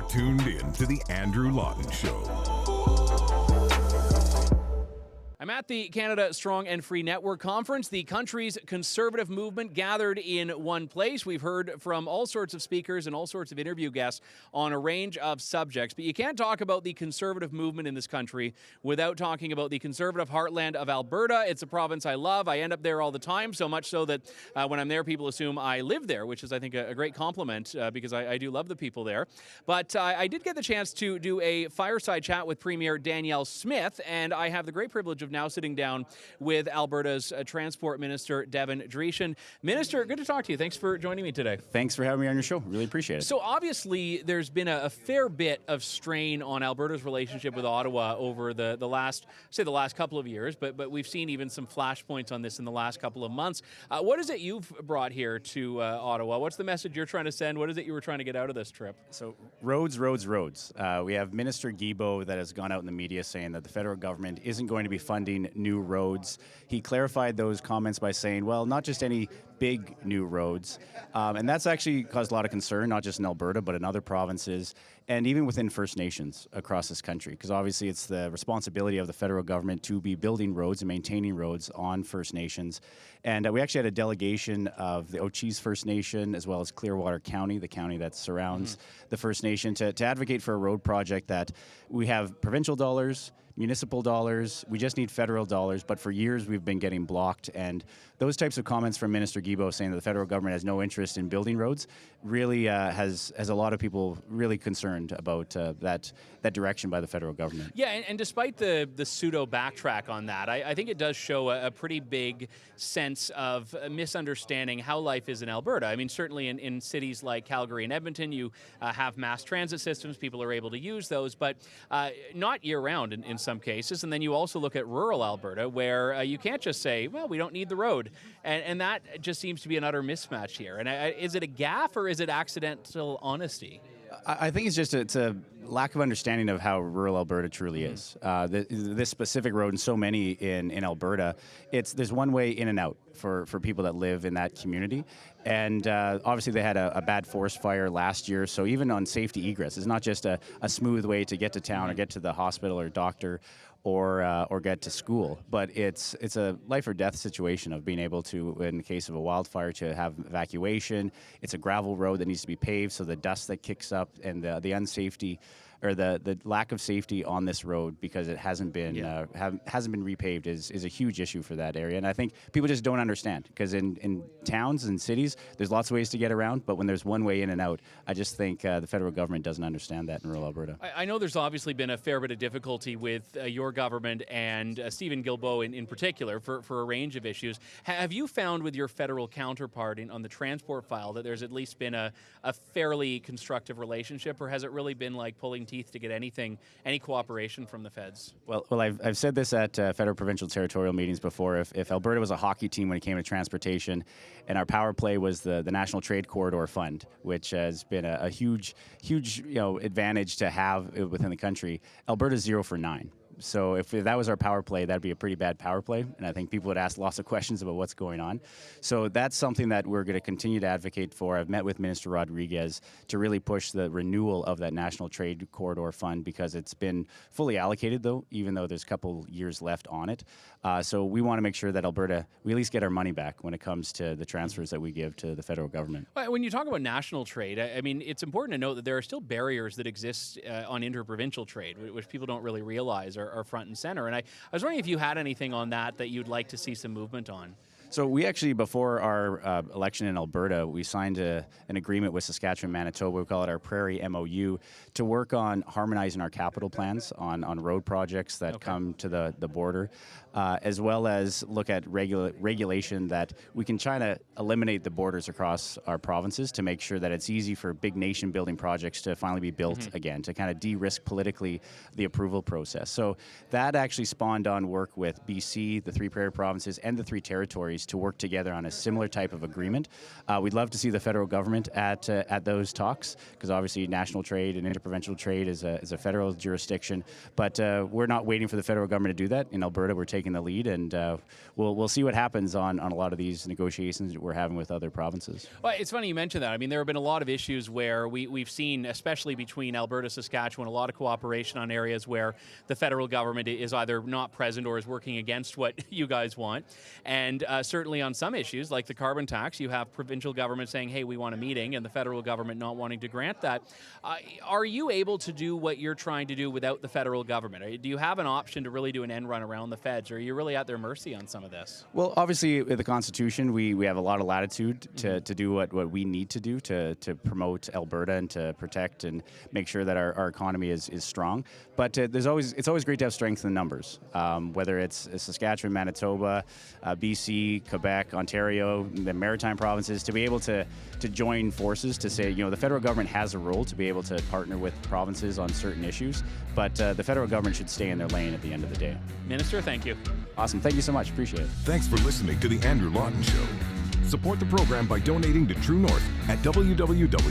tuned in to The Andrew Lawton Show. I'm at the Canada Strong and Free Network Conference. The country's conservative movement gathered in one place. We've heard from all sorts of speakers and all sorts of interview guests on a range of subjects. But you can't talk about the conservative movement in this country without talking about the conservative heartland of Alberta. It's a province I love. I end up there all the time, so much so that when I'm there, people assume I live there, which is, I think, a great compliment because I do love the people there. But I did get the chance to do a fireside chat with Premier Danielle Smith, and I have the great privilege of now sitting down with Alberta's Transport Minister, Devin Dreeshen. Minister, good to talk to you. Thanks for joining me today. Thanks for having me on your show. Really appreciate it. So obviously, there's been a fair bit of strain on Alberta's relationship with Ottawa over the last couple of years, but we've seen even some flashpoints on this in the last couple of months. What is it you've brought here to Ottawa? What's the message you're trying to send? What is it you were trying to get out of this trip? So roads, roads, roads. We have Minister Guilbeault that has gone out in the media saying that the federal government isn't going to be funding new roads. He clarified those comments by saying, well, not just any big new roads. And that's actually caused a lot of concern, not just in Alberta, but in other provinces, and even within First Nations across this country, because obviously it's the responsibility of the federal government to be building roads and maintaining roads on First Nations. And we actually had a delegation of the Ochese First Nation, as well as Clearwater County, the county that surrounds the First Nation, to advocate for a road project that we have provincial dollars, municipal dollars, we just need federal dollars, but for years we've been getting blocked. And those types of comments from Minister Guilbeault saying that the federal government has no interest in building roads really has a lot of people really concerned about that direction by the federal government. Yeah, and despite the pseudo backtrack on that, I think it does show a pretty big sense of misunderstanding how life is in Alberta. I mean, certainly in cities like Calgary and Edmonton, you have mass transit systems, people are able to use those, but not year-round in some cases. And then you also look at rural Alberta, where you can't just say, well, we don't need the road. And that just seems to be an utter mismatch here. And is it a gaffe or is it accidental honesty? I think it's a lack of understanding of how rural Alberta truly is. This specific road and so many in Alberta, there's one way in and out for people that live in that community. And obviously they had a bad forest fire last year, so even on safety egress, it's not just a smooth way to get to town or get to the hospital or doctor or get to school, but it's a life or death situation of being able to, in the case of a wildfire, to have evacuation. It's a gravel road that needs to be paved, so the dust that kicks up and the unsafety or the lack of safety on this road because it hasn't been repaved is a huge issue for that area. And I think people just don't understand, because in towns and cities there's lots of ways to get around, but when there's one way in and out, I just think the federal government doesn't understand that in rural Alberta. I know there's obviously been a fair bit of difficulty with your government and Stephen Guilbeault in particular for a range of issues. Have you found with your federal counterpart on the transport file that there's at least been a fairly constructive relationship, or has it really been like pulling teeth to get any cooperation from the feds? Well, I've said this at federal, provincial, territorial meetings before. If Alberta was a hockey team when it came to transportation, and our power play was the National Trade Corridor Fund, which has been a huge advantage to have within the country, Alberta's 0 for 9. So if that was our power play, that'd be a pretty bad power play, and I think people would ask lots of questions about what's going on. So that's something that we're going to continue to advocate for. I've met with Minister Rodriguez to really push the renewal of that National Trade Corridor Fund, because it's been fully allocated, though, even though there's a couple years left on it. So we want to make sure that Alberta, we at least get our money back when it comes to the transfers that we give to the federal government. When you talk about national trade, I mean, it's important to note that there are still barriers that exist on interprovincial trade, which people don't really realize are front and center. And I was wondering if you had anything on that you'd like to see some movement on. So we actually, before our election in Alberta, we signed an agreement with Saskatchewan, Manitoba. We call it our Prairie MOU, to work on harmonizing our capital plans on road projects that come to the border, as well as look at regulation that we can try to eliminate the borders across our provinces to make sure that it's easy for big nation building projects to finally be built again, to kind of de-risk politically the approval process. So that actually spawned on work with BC, the 3 Prairie provinces, and the 3 territories to work together on a similar type of agreement. We'd love to see the federal government at those talks, because obviously national trade and interprovincial trade is a federal jurisdiction, but we're not waiting for the federal government to do that. In Alberta, we're taking taking the lead, and we'll see what happens on a lot of these negotiations that we're having with other provinces. Well, it's funny you mentioned that. I mean, there have been a lot of issues where we've seen, especially between Alberta, Saskatchewan, a lot of cooperation on areas where the federal government is either not present or is working against what you guys want. And certainly on some issues, like the carbon tax, you have provincial government saying, hey, we want a meeting, and the federal government not wanting to grant that. Are you able to do what you're trying to do without the federal government? Do you have an option to really do an end run around the feds, or are you really at their mercy on some of this? Well, obviously, with the Constitution, we have a lot of latitude to do what we need to do to promote Alberta and to protect and make sure that our economy is strong. But it's always great to have strength in numbers, whether it's Saskatchewan, Manitoba, BC, Quebec, Ontario, the maritime provinces, to be able to join forces to say, the federal government has a role to be able to partner with provinces on certain issues, but the federal government should stay in their lane at the end of the day. Minister, thank you. Awesome. Thank you so much. Appreciate it. Thanks for listening to The Andrew Lawton Show. Support the program by donating to True North at www.tnc.news.